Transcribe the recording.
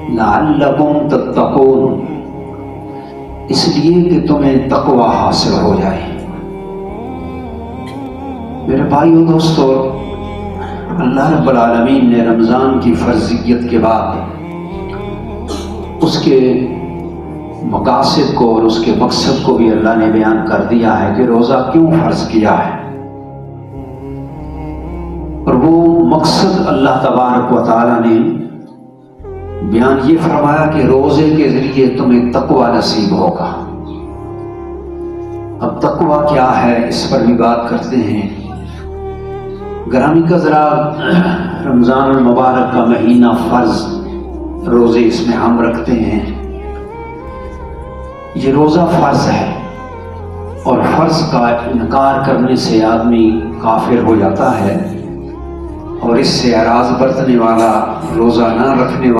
لعلکم تتقون، اس لیے کہ تمہیں تقوی حاصل ہو جائے۔ میرے بھائیو دوستو، اللہ رب العالمین نے رمضان کی فرضیت کے بعد اس کے مقاصد کو اور اس کے مقصد کو بھی اللہ نے بیان کر دیا ہے کہ روزہ کیوں فرض کیا ہے، اور وہ مقصد اللہ تبارک و تعالیٰ نے بیان یہ فرمایا کہ روزے کے ذریعے تمہیں تقوی نصیب ہوگا۔ اب تقوی کیا ہے اس پر بھی بات کرتے ہیں۔ گرامی کا ذرا رمضان المبارک کا مہینہ فرض روزے اس میں ہم رکھتے ہیں، یہ روزہ فرض ہے، اور فرض کا انکار کرنے سے آدمی کافر ہو جاتا ہے، اور اس سے اعراض برتنے والا، روزہ نہ رکھنے والا